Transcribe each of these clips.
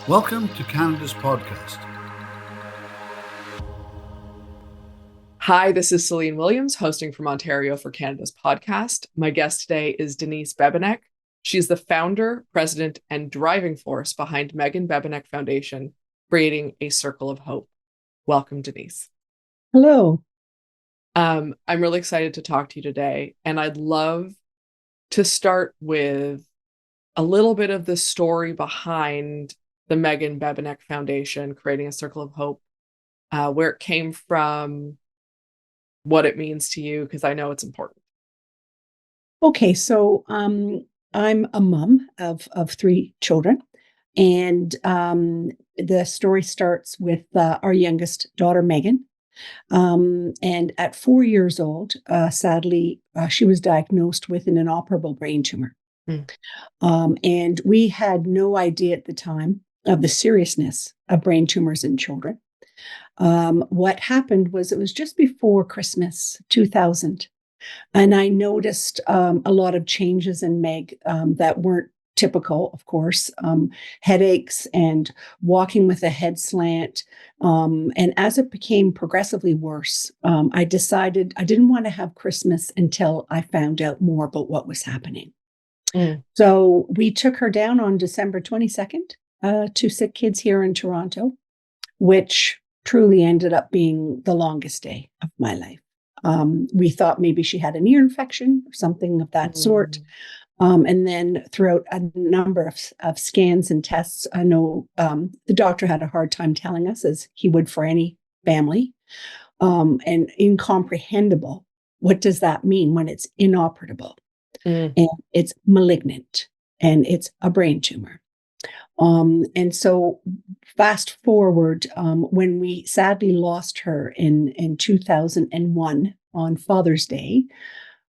Welcome to Canada's podcast. Hi, this is Celine Williams, hosting from Ontario for Canada's podcast. My guest today is Denise Bebenek. She's the founder, president, and driving force behind Meagan Bebenek Foundation, creating a circle of hope. Welcome, Denise. Hello. I'm really excited to talk to you today, and I'd love to start with a little bit of the story behind the Meagan Bebenek Foundation, creating a circle of hope, where it came from, what it means to you, because I know it's important. Okay, so I'm a mom of three children, and the story starts with our youngest daughter, Meagan. And at 4 years old, sadly, she was diagnosed with an inoperable brain tumor. And we had no idea at the time of the seriousness of brain tumors in children. What happened was it was just before Christmas 2000, and I noticed a lot of changes in Meg that weren't typical, of course, headaches and walking with a head slant. And as it became progressively worse, I decided I didn't want to have Christmas until I found out more about what was happening. So we took her down on December 22nd to Sick Kids here in Toronto, which truly ended up being the longest day of my life. We thought maybe she had an ear infection or something of that sort. And then throughout a number of scans and tests, I know the doctor had a hard time telling us, as he would for any family, and incomprehensible. What does that mean when it's inoperable? And it's malignant and it's a brain tumor. And so fast forward, when we sadly lost her in 2001 on Father's Day,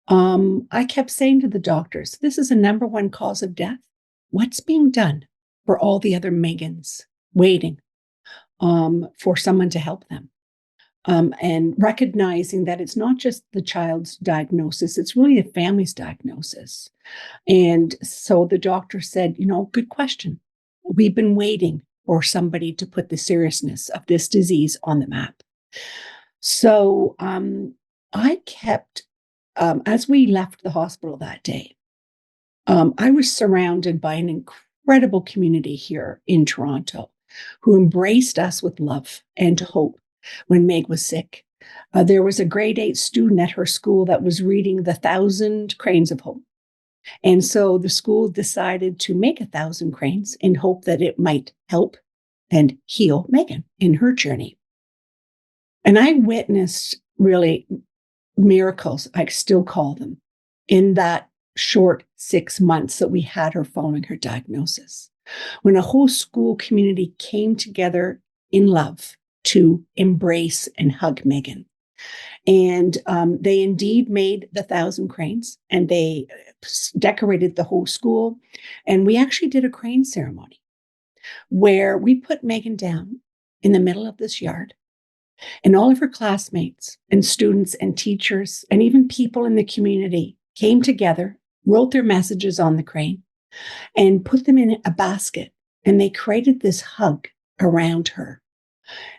I kept saying to the doctors, this is a number one cause of death. What's being done for all the other Meagans waiting for someone to help them? And recognizing that it's not just the child's diagnosis, it's really the family's diagnosis. And so the doctor said, good question. We've been waiting for somebody to put the seriousness of this disease on the map. So I kept, as we left the hospital that day, I was surrounded by an incredible community here in Toronto who embraced us with love and hope when Meg was sick. There was a grade 8 student at her school that was reading the 1,000 Cranes of Hope. And so the school decided to make 1,000 cranes in hope that it might help and heal Meagan in her journey. And I witnessed really miracles, I still call them, in that short 6 months that we had her following her diagnosis, when a whole school community came together in love to embrace and hug Meagan. And they indeed made the 1,000 cranes, and they decorated the whole school. And we actually did a crane ceremony where we put Meagan down in the middle of this yard, and all of her classmates and students and teachers and even people in the community came together, wrote their messages on the crane, and put them in a basket. And they created this hug around her.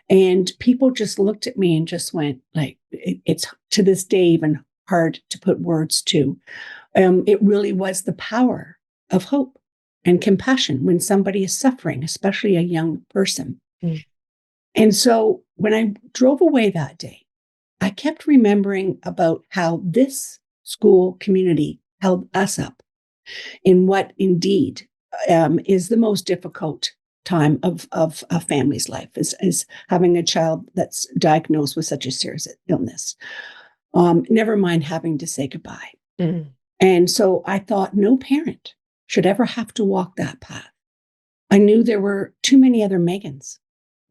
And people just looked at me and just went, like, it's to this day even hard to put words to. It really was the power of hope and compassion when somebody is suffering, especially a young person. And so when I drove away that day, I kept remembering about how this school community held us up in what indeed is the most difficult time of a family's life, is having a child that's diagnosed with such a serious illness. Never mind having to say goodbye. And so I thought no parent should ever have to walk that path. I knew there were too many other Meagans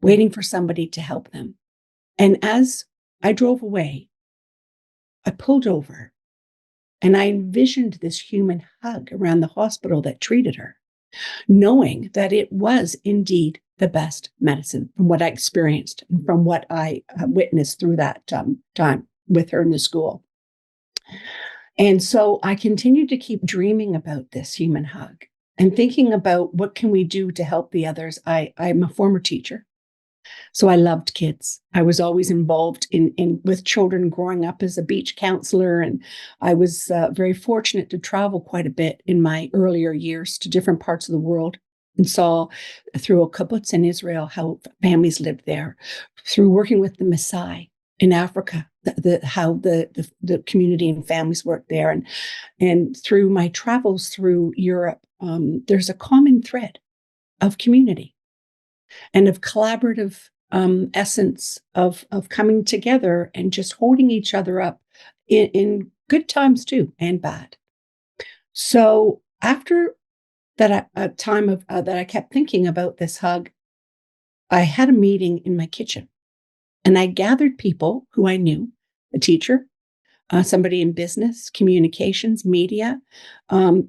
waiting for somebody to help them. And as I drove away, I pulled over and I envisioned this human hug around the hospital that treated her, knowing that it was indeed the best medicine from what I experienced and from what I witnessed through that time with her in the school. And so I continued to keep dreaming about this human hug. and thinking about what can we do to help the others. I'm a former teacher, so I loved kids. I was always involved in with children growing up as a beach counselor, and I was very fortunate to travel quite a bit in my earlier years to different parts of the world, and saw through a kibbutz in Israel how families lived there, through working with the Maasai in Africa, how the community and families worked there, and through my travels through Europe, there's a common thread of community and of collaborative essence of coming together and just holding each other up in good times too, and bad. So after that a time of that I kept thinking about this hug, I had a meeting in my kitchen, and I gathered people who I knew, a teacher, somebody in business, communications, media,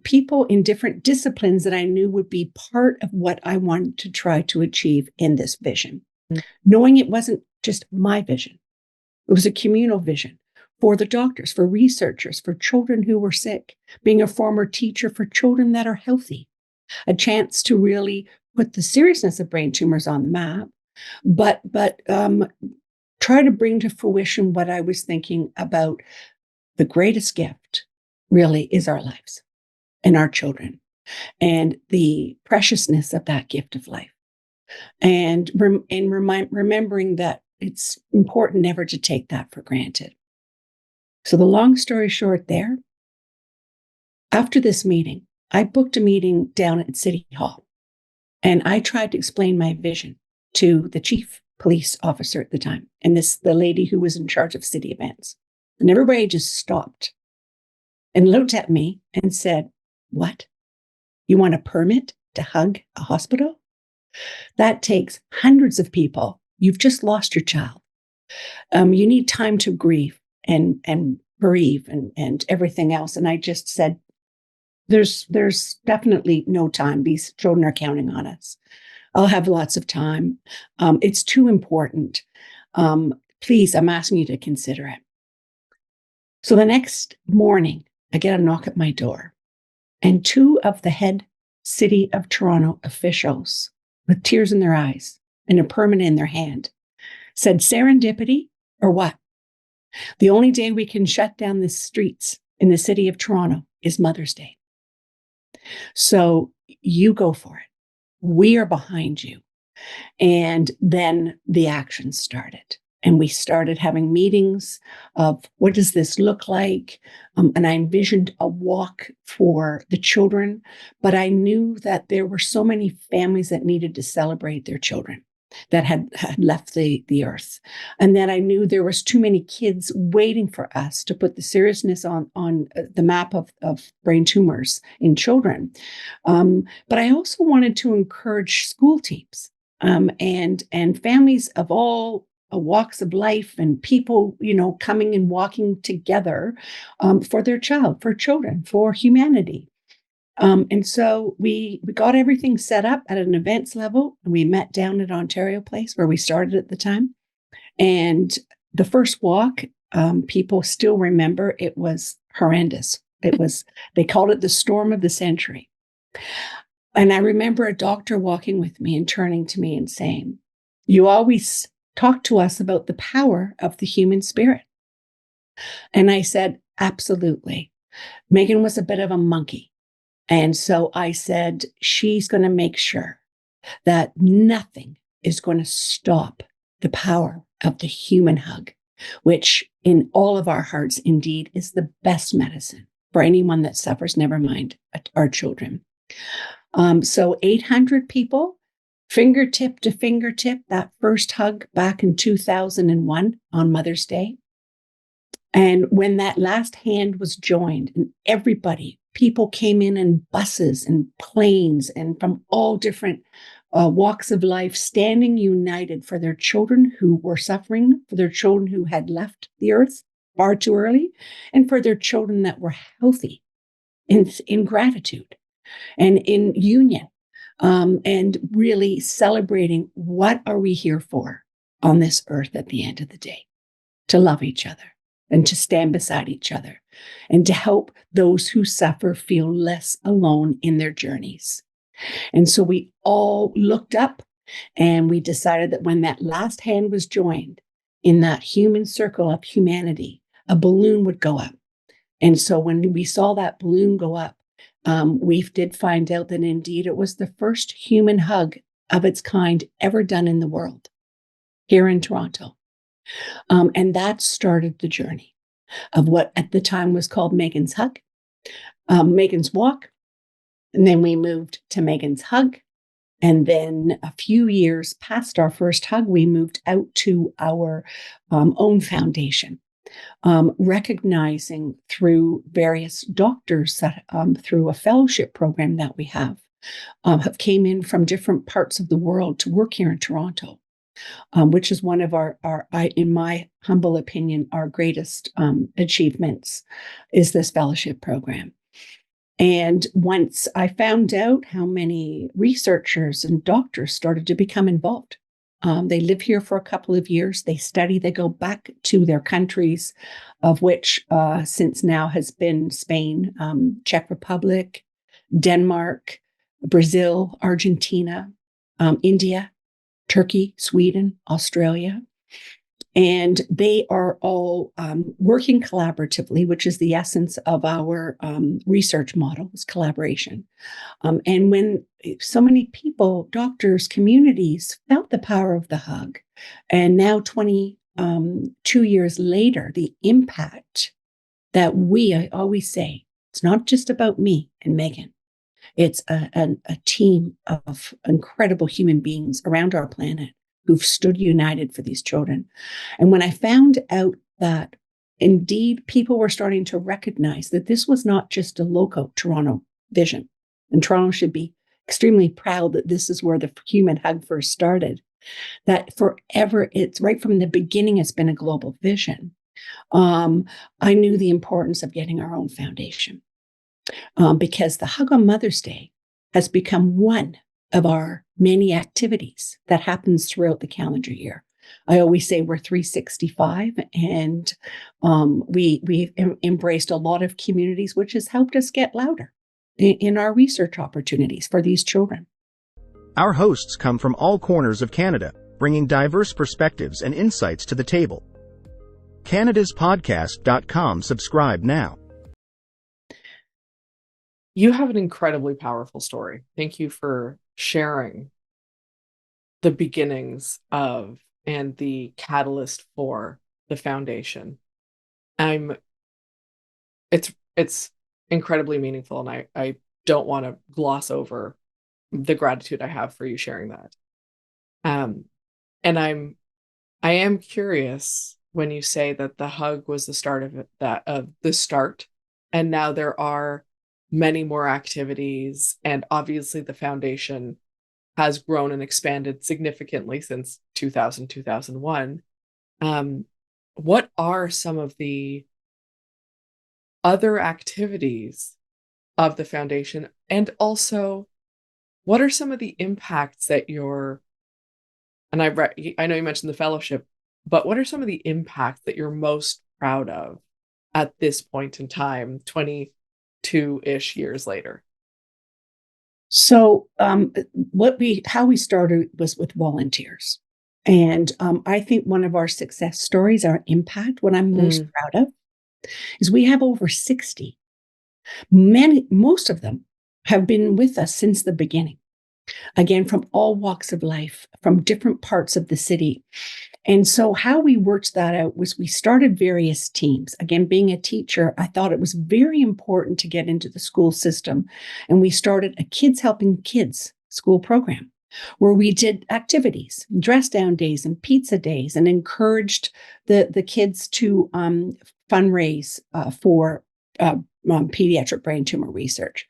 people in different disciplines that I knew would be part of what I wanted to try to achieve in this vision. Knowing it wasn't just my vision, it was a communal vision for the doctors, for researchers, for children who were sick, being a former teacher for children that are healthy, a chance to really put the seriousness of brain tumors on the map, but try to bring to fruition what I was thinking about. The greatest gift really is our lives and our children, and the preciousness of that gift of life, and remembering that it's important never to take that for granted. So the long story short there, after this meeting, I booked a meeting down at City Hall, and I tried to explain my vision to the chief police officer at the time, and the lady who was in charge of city events. And everybody just stopped and looked at me and said, "What? You want a permit to hug a hospital? That takes hundreds of people. You've just lost your child. You need time to grieve and bereave and everything else." And I just said, there's definitely no time. These children are counting on us. I'll have lots of time. It's too important. Please, I'm asking you to consider it. So the next morning, I get a knock at my door, and two of the head City of Toronto officials, with tears in their eyes and a permit in their hand, said, "Serendipity or what? The only day we can shut down the streets in the city of Toronto is Mother's Day. So you go for it. We are behind you." And then the action started. And we started having meetings of what does this look like? And I envisioned a walk for the children, but I knew that there were so many families that needed to celebrate their children that had left the earth. And that I knew there was too many kids waiting for us to put the seriousness on the map of brain tumors in children. But I also wanted to encourage school teams and families of all walks of life, and people, coming and walking together for their child, for children, for humanity. And so we got everything set up at an events level, and we met down at Ontario Place where we started at the time. And the first walk, people still remember, it was horrendous. They called it the storm of the century. And I remember a doctor walking with me and turning to me and saying, "You always talk to us about the power of the human spirit." And I said, "Absolutely." Meagan was a bit of a monkey. And so I said, she's going to make sure that nothing is going to stop the power of the human hug, which in all of our hearts indeed is the best medicine for anyone that suffers, never mind our children. So 800 people, fingertip to fingertip, that first hug back in 2001 on Mother's Day. And when that last hand was joined, and people came in buses and planes and from all different walks of life, standing united for their children who were suffering, for their children who had left the earth far too early, and for their children that were healthy, in gratitude and in union, and really celebrating what are we here for on this earth at the end of the day? To love each other, and to stand beside each other and to help those who suffer feel less alone in their journeys. And so we all looked up and we decided that when that last hand was joined in that human circle of humanity, a balloon would go up. And so when we saw that balloon go up, we did find out that indeed it was the first human hug of its kind ever done in the world here in Toronto. And that started the journey of what at the time was called Meagan's Hug, Meagan's Walk. And then we moved to Meagan's Hug. And then a few years past our first hug, we moved out to our own foundation, recognizing through various doctors that through a fellowship program that we have came in from different parts of the world to work here in Toronto. Which is one of our, in my humble opinion, our greatest achievements is this fellowship program. And once I found out how many researchers and doctors started to become involved, they live here for a couple of years, they study, they go back to their countries, of which since now has been Spain, Czech Republic, Denmark, Brazil, Argentina, India, Turkey, Sweden, Australia. And they are all working collaboratively, which is the essence of our research model, is collaboration. And when so many people, doctors, communities felt the power of the hug, and now 22 years later, the impact that I always say, it's not just about me and Meagan. It's a team of incredible human beings around our planet who've stood united for these children. And when I found out that indeed people were starting to recognize that this was not just a local Toronto vision, and Toronto should be extremely proud that this is where the human hug first started, that forever, it's right from the beginning, it's been a global vision. I knew the importance of getting our own foundation. Because the Hug on Mother's Day has become one of our many activities that happens throughout the calendar year. I always say we're 365, and we've embraced a lot of communities, which has helped us get louder in our research opportunities for these children. Our hosts come from all corners of Canada, bringing diverse perspectives and insights to the table. CanadasPodcast.com. Subscribe now. You have an incredibly powerful story. Thank you for sharing the beginnings of and the catalyst for the foundation. It's incredibly meaningful, and I don't want to gloss over the gratitude I have for you sharing that. And I am curious when you say that the hug was the start of the start, and now there are many more activities, and obviously the foundation has grown and expanded significantly since 2001. What are some of the other activities of the foundation, and also what are some of the impacts that and I know you mentioned the fellowship, but what are some of the impacts that you're most proud of at this point in time, 22-ish years later? So how we started was with volunteers. And I think one of our success stories, our impact, what I'm most proud of, is we have over 60. Most of them have been with us since the beginning. Again, from all walks of life, from different parts of the city. And so how we worked that out was we started various teams. Again, being a teacher, I thought it was very important to get into the school system. And we started a Kids Helping Kids school program where we did activities, dress down days and pizza days, and encouraged the kids to fundraise for pediatric brain tumor research.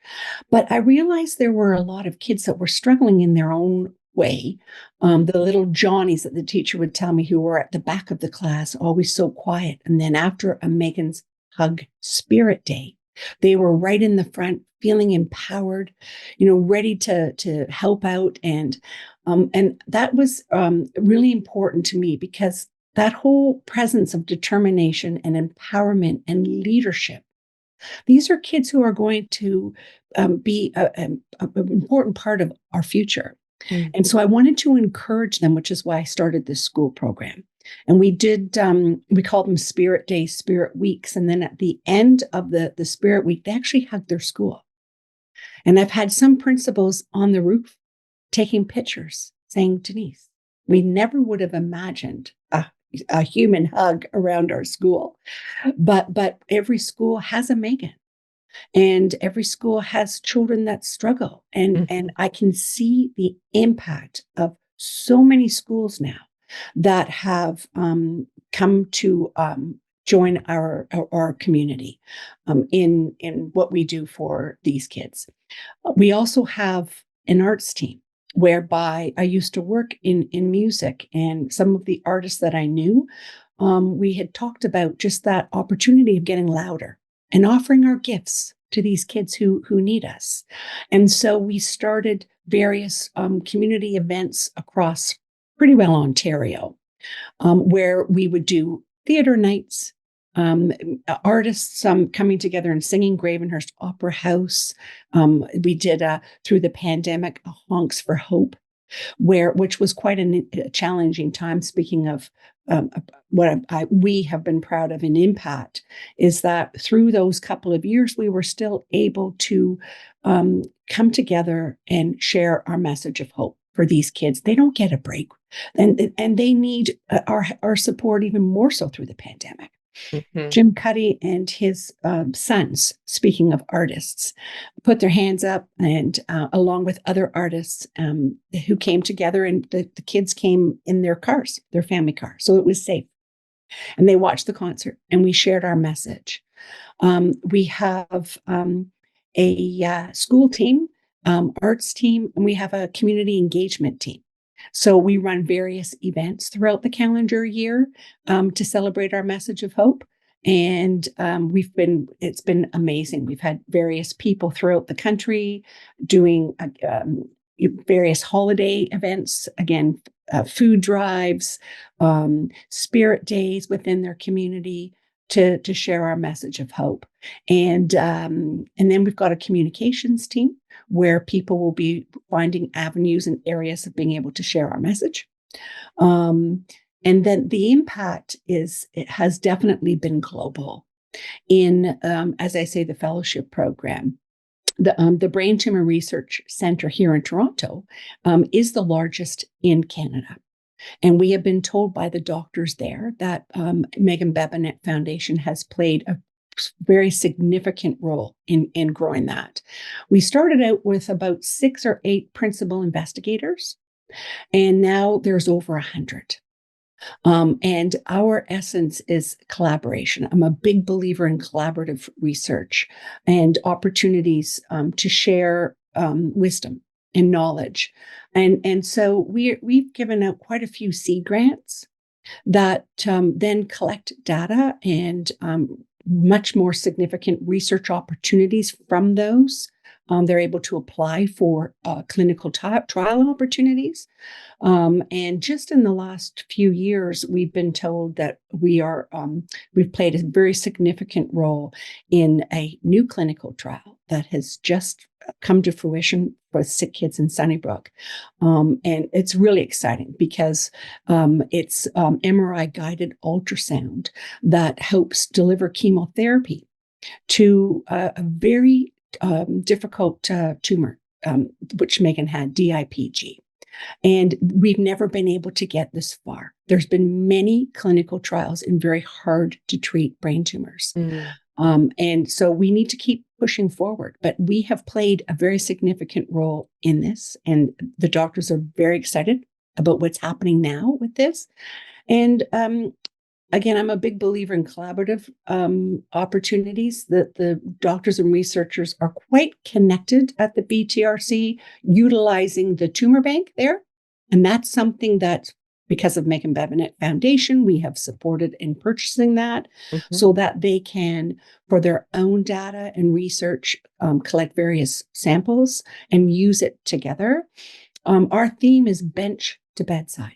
But I realized there were a lot of kids that were struggling in their own way. The little Johnnies that the teacher would tell me, who were at the back of the class, always so quiet. And then after a Meagan's Hug Spirit Day, they were right in the front, feeling empowered, ready to help out. And that was really important to me, because that whole presence of determination and empowerment and leadership. These are kids who are going to be an important part of our future. Mm. And so I wanted to encourage them, which is why I started this school program. And we did, we called them Spirit Days, Spirit Weeks. And then at the end of the Spirit Week, they actually hugged their school. And I've had some principals on the roof taking pictures saying, Denise, we never would have imagined a human hug around our school. But every school has a Meagan. And every school has children that struggle. And I can see the impact of so many schools now that have come to join our community in what we do for these kids. We also have an arts team whereby I used to work in music, and some of the artists that I knew, we had talked about just that opportunity of getting louder and offering our gifts to these kids who need us. And so we started various community events across pretty well Ontario, where we would do theater nights, artists coming together and singing, Gravenhurst Opera House. We did, through the pandemic, a Honks for Hope, which was quite a challenging time. Speaking of what we have been proud of in Impact, is that through those couple of years, we were still able to come together and share our message of hope for these kids. They don't get a break, and they need our support even more so through the pandemic. Mm-hmm. Jim Cuddy and his sons, speaking of artists, put their hands up, and along with other artists who came together, and the kids came in their cars, their family car, so it was safe. And they watched the concert, and we shared our message. We have a school team, arts team, and we have a community engagement team. So we run various events throughout the calendar year to celebrate our message of hope. And it's been amazing. We've had various people throughout the country doing various holiday events, again, food drives, spirit days within their community to share our message of hope. And then we've got a communications team where people will be finding avenues and areas of being able to share our message. And then the impact has definitely been global in, as I say, the fellowship program. The Brain Tumor Research Centre here in Toronto is the largest in Canada. And we have been told by the doctors there that Meagan Bebenek Foundation has played a very significant role in growing that. We started out with about 6 or 8 principal investigators, and now there's over 100. And our essence is collaboration. I'm a big believer in collaborative research and opportunities to share wisdom and knowledge. And so we've given out quite a few seed grants that then collect data and much more significant research opportunities from those. They're able to apply for clinical trial opportunities. And just in the last few years, we've been told that we've played a very significant role in a new clinical trial that has just come to fruition for sick kids in Sunnybrook. And it's really exciting because it's MRI guided ultrasound that helps deliver chemotherapy to a very difficult tumor, which Meagan had, DIPG. And we've never been able to get this far. There's been many clinical trials in very hard to treat brain tumors. And so we need to keep pushing forward, but we have played a very significant role in this. And the doctors are very excited about what's happening now with this. And again, I'm a big believer in collaborative opportunities. The doctors and researchers are quite connected at the BTRC, utilizing the tumor bank there. And that's something that, because of Meagan Bebenek Foundation, we have supported in purchasing that so that they can, for their own data and research, collect various samples and use it together. Our theme is bench to bedside.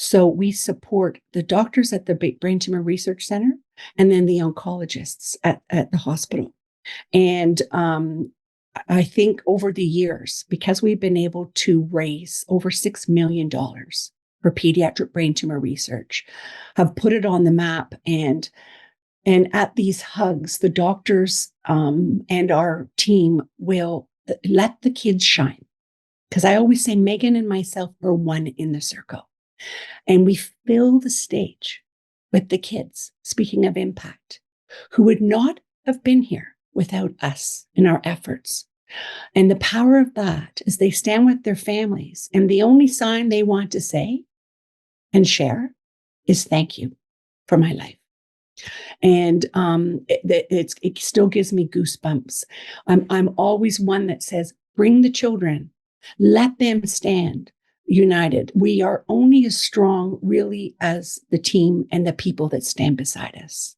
So we support the doctors at the Brain Tumor Research Center and then the oncologists at the hospital. And I think over the years, because we've been able to raise over $6 million for pediatric brain tumor research, have put it on the map. And at these hugs, the doctors and our team will let the kids shine. Because I always say Meagan and myself are one in the circle. And we fill the stage with the kids, speaking of impact, who would not have been here without us and our efforts. And the power of that is they stand with their families, and the only sign they want to say and share is thank you for my life. And it still gives me goosebumps. I'm always one that says, bring the children, let them stand united. We are only as strong really as the team and the people that stand beside us.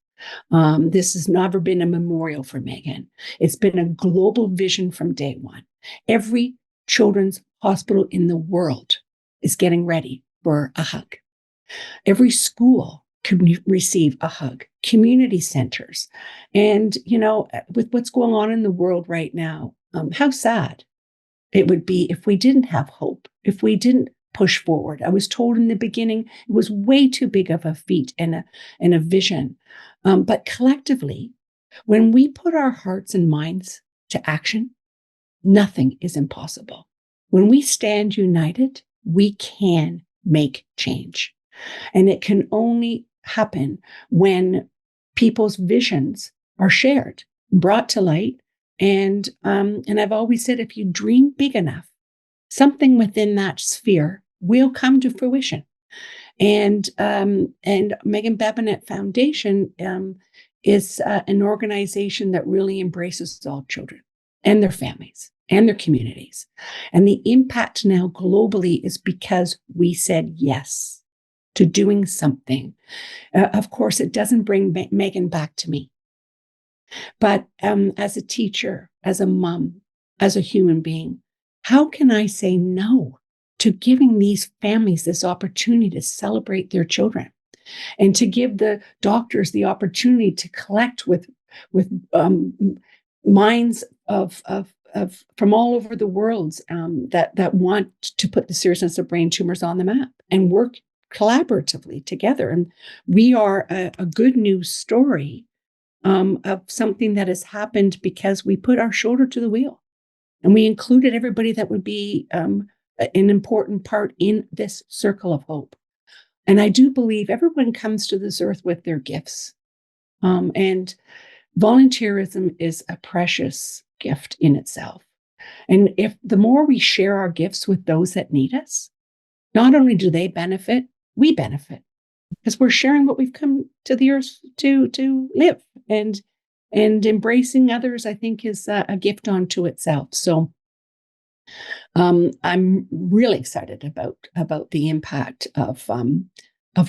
This has never been a memorial for Meagan. It's been a global vision from day one. Every children's hospital in the world is getting ready for a hug. Every school can receive a hug, community centers. And, with what's going on in the world right now, how sad it would be if we didn't have hope, if we didn't push forward. I was told in the beginning it was way too big of a feat and a vision. But collectively, when we put our hearts and minds to action, nothing is impossible. When we stand united, we can make change. And it can only happen when people's visions are shared, brought to light. And I've always said, if you dream big enough, something within that sphere will come to fruition. And Meagan Bebenek Foundation is an organization that really embraces all children and their families and their communities. And the impact now globally is because we said yes to doing something. Of course, it doesn't bring Meagan back to me. But as a teacher, as a mom, as a human being, how can I say no to giving these families this opportunity to celebrate their children and to give the doctors the opportunity to collect with minds of from all over the world that want to put the seriousness of brain tumors on the map and work collaboratively together? And we are a good news story of something that has happened because we put our shoulder to the wheel and we included everybody that would be an important part in this circle of hope. And I do believe everyone comes to this earth with their gifts. And volunteerism is a precious gift in itself. And if the more we share our gifts with those that need us, not only do they benefit, we benefit. Because we're sharing what we've come to the earth to live, and embracing others, I think, is a gift unto itself. So I'm really excited about the impact of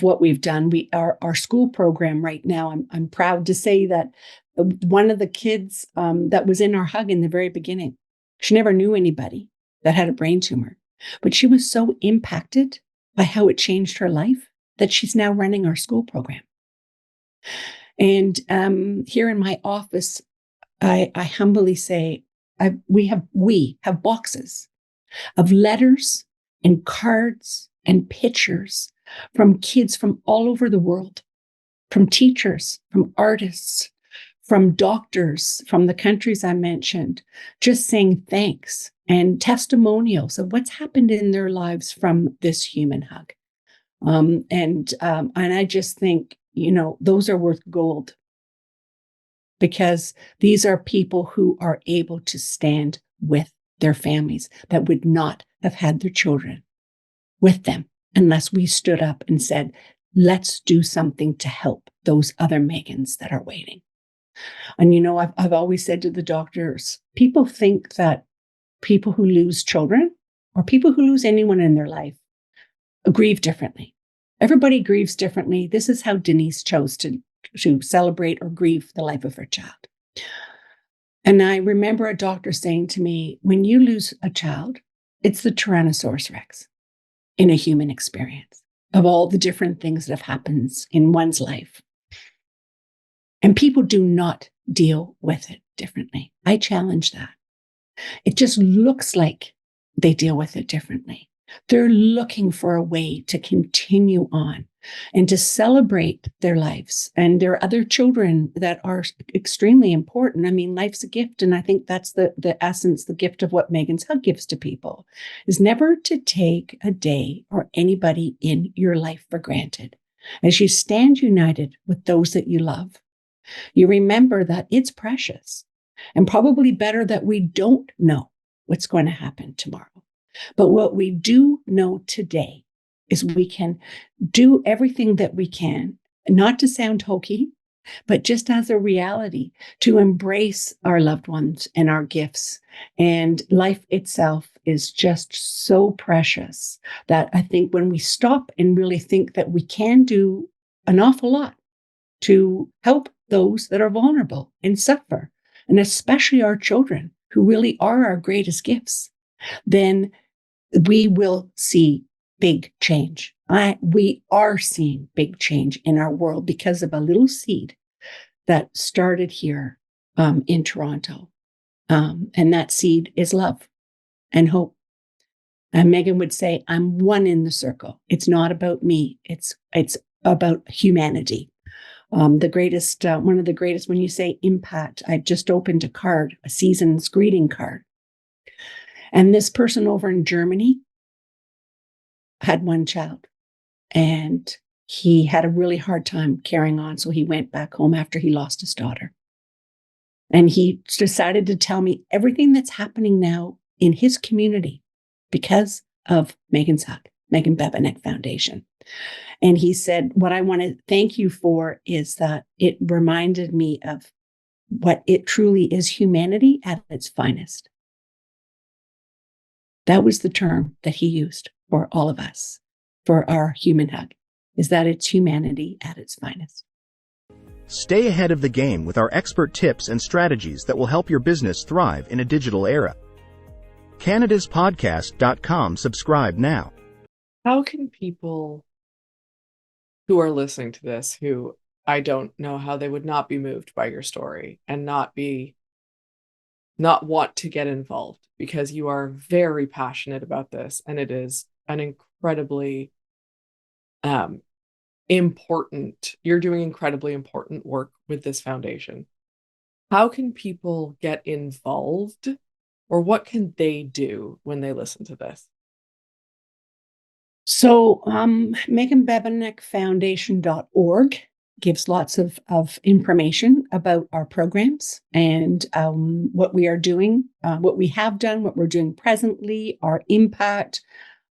what we've done. Our school program right now. I'm proud to say that one of the kids that was in our hug in the very beginning, she never knew anybody that had a brain tumor, but she was so impacted by how it changed her life that she's now running our school program. And here in my office, I humbly say, we have boxes of letters and cards and pictures from kids from all over the world, from teachers, from artists, from doctors, from the countries I mentioned, just saying thanks and testimonials of what's happened in their lives from this human hug. And I just think, those are worth gold, because these are people who are able to stand with their families that would not have had their children with them unless we stood up and said, let's do something to help those other Meagans that are waiting. And, I've always said to the doctors, people think that people who lose children or people who lose anyone in their life grieve differently. Everybody grieves differently. This is how Denise chose to celebrate or grieve the life of her child. And I remember a doctor saying to me, when you lose a child, it's the Tyrannosaurus Rex in a human experience. of all the different things that have happened in one's life. And people do not deal with it differently. I challenge that. It just looks like they deal with it differently. They're looking for a way to continue on and to celebrate their lives. And there are other children that are extremely important. I mean, life's a gift. And I think that's the essence, the gift of what Meagan's Hug gives to people, is never to take a day or anybody in your life for granted. As you stand united with those that you love, you remember that it's precious, and probably better that we don't know what's going to happen tomorrow. But what we do know today is we can do everything that we can, not to sound hokey, but just as a reality, to embrace our loved ones and our gifts. And life itself is just so precious that I think when we stop and really think that we can do an awful lot to help those that are vulnerable and suffer, and especially our children, who really are our greatest gifts, then we will see big change. We are seeing big change in our world because of a little seed that started here in Toronto. And that seed is love and hope. And Meagan would say, I'm one in the circle. It's not about me. It's about humanity. One of the greatest, when you say impact, I've just opened a card, a season's greeting card. And this person over in Germany had one child, and he had a really hard time carrying on. So he went back home after he lost his daughter. And he decided to tell me everything that's happening now in his community because of Meagan's Hug, Meagan Bebenek Foundation. And he said, what I want to thank you for is that it reminded me of what it truly is, humanity at its finest. That was the term that he used for all of us, for our human hug, is that it's humanity at its finest. Stay ahead of the game with our expert tips and strategies that will help your business thrive in a digital era. CanadasPodcast.com. Subscribe now. How can people who are listening to this, who I don't know how they would not be moved by your story and not want to get involved, because you are very passionate about this, and it is an incredibly you're doing incredibly important work with this foundation. How can people get involved, or what can they do when they listen to this? So MeaganBebenekFoundation.org gives lots of information about our programs and what we are doing, what we have done, what we're doing presently, our impact.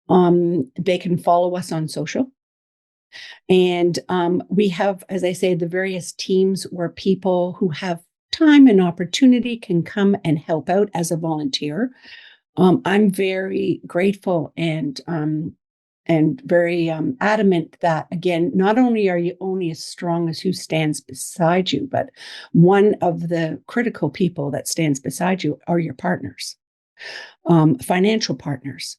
They can follow us on social. And we have, as I say, the various teams where people who have time and opportunity can come and help out as a volunteer. I'm very grateful and very adamant that, again, not only are you only as strong as who stands beside you, but one of the critical people that stands beside you are your partners, financial partners.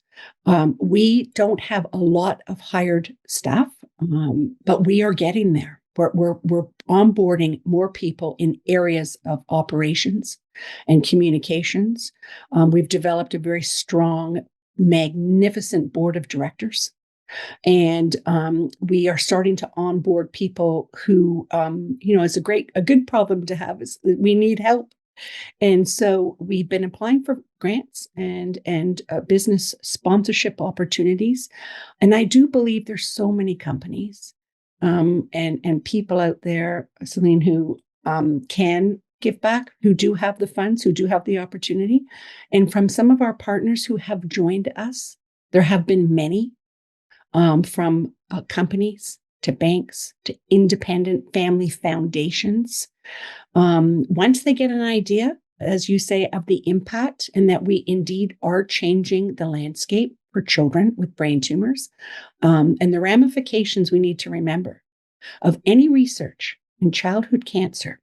We don't have a lot of hired staff, but we are getting there. We're onboarding more people in areas of operations and communications. We've developed a very strong, magnificent board of directors. And we are starting to onboard people who, is a good problem to have, is we need help. And so we've been applying for grants and business sponsorship opportunities. And I do believe there's so many companies and people out there, Celine, who can give back, who do have the funds, who do have the opportunity. And from some of our partners who have joined us, there have been many, from companies to banks to independent family foundations. Once they get an idea, as you say, of the impact and that we indeed are changing the landscape for children with brain tumors, and the ramifications we need to remember of any research in childhood cancer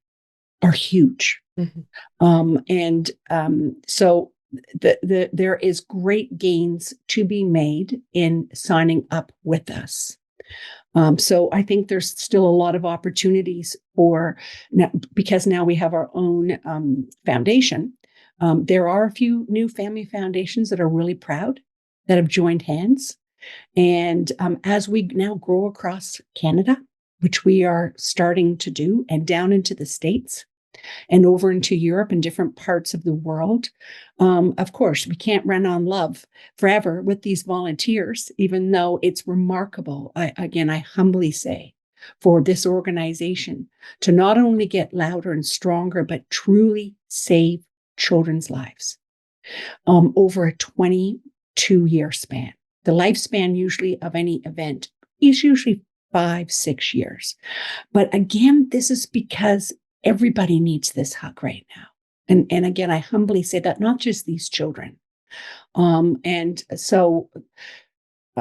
are huge. Mm-hmm. So there is great gains to be made in signing up with us. So I think there's still a lot of opportunities for now, because now we have our own foundation. There are a few new family foundations that are really proud that have joined hands. And as we now grow across Canada, which we are starting to do, and down into the States and over into Europe and different parts of the world, of course, we can't run on love forever with these volunteers, even though it's remarkable. I humbly say, for this organization to not only get louder and stronger, but truly save children's lives over a 22-year span. The lifespan usually of any event is usually 5-6 years. But again, this is because everybody needs this hug right now. And again, I humbly say that, not just these children. And so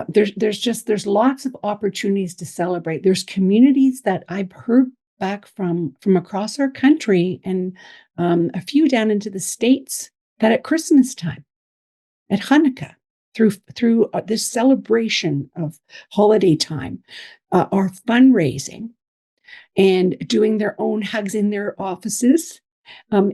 there's lots of opportunities to celebrate. There's communities that I've heard back from across our country, and a few down into the States, that at Christmas time, at Hanukkah, through this celebration of holiday time, are fundraising and doing their own hugs in their offices,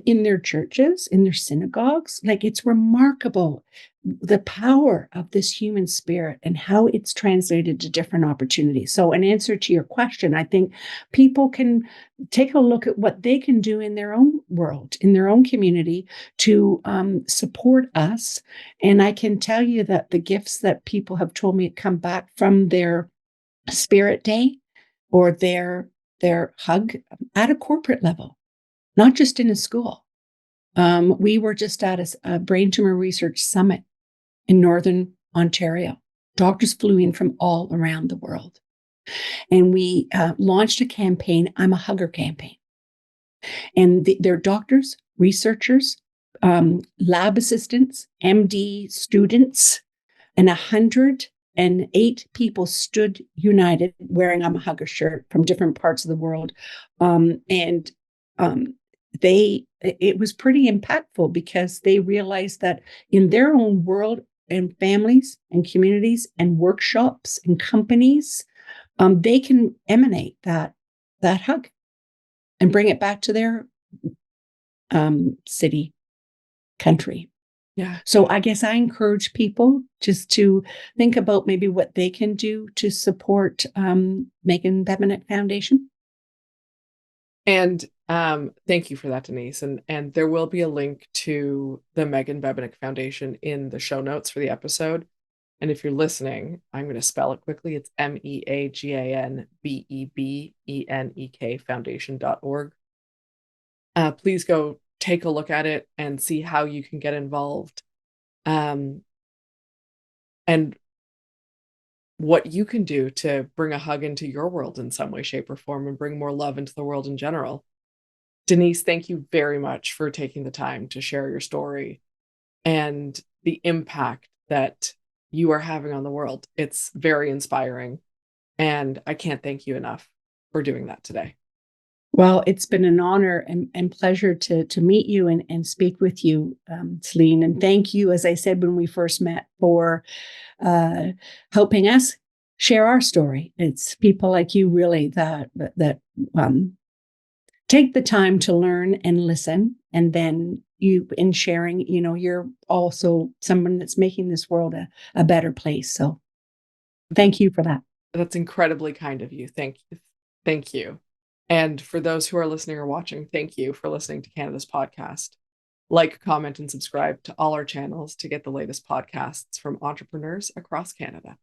in their churches, in their synagogues. Like, it's remarkable the power of this human spirit and how it's translated to different opportunities. So, in answer to your question, I think people can take a look at what they can do in their own world, in their own community, to support us. And I can tell you that the gifts that people have told me come back from their Spirit Day or their hug at a corporate level, not just in a school. We were just at a brain tumor research summit in Northern Ontario. Doctors flew in from all around the world. And we launched a campaign, I'm a Hugger campaign. And they're doctors, researchers, lab assistants, MD students, and 108 people stood united wearing I'm a Hugger shirt from different parts of the world. It was pretty impactful because they realized that in their own world and families and communities and workshops and companies, they can emanate that hug and bring it back to their city, country. Yeah. So I guess I encourage people just to think about maybe what they can do to support Meagan Bebenek Foundation. And thank you for that, Denise. And there will be a link to the Meagan Bebenek Foundation in the show notes for the episode. And if you're listening, I'm going to spell it quickly. It's MEAGANBEBENEK foundation.org. Please go take a look at it and see how you can get involved. And what you can do to bring a hug into your world in some way, shape, or form, and bring more love into the world in general. Denise, thank you very much for taking the time to share your story and the impact that you are having on the world. It's very inspiring, and I can't thank you enough for doing that today. Well, it's been an honor and pleasure to meet you and speak with you, Celine. And thank you, as I said when we first met, for helping us share our story. It's people like you, really, that take the time to learn and listen, and then you, in sharing, you're also someone that's making this world a better place. So, thank you for that. That's incredibly kind of you. Thank you. Thank you. And for those who are listening or watching, thank you for listening to Canada's podcast. Like, comment, and subscribe to all our channels to get the latest podcasts from entrepreneurs across Canada.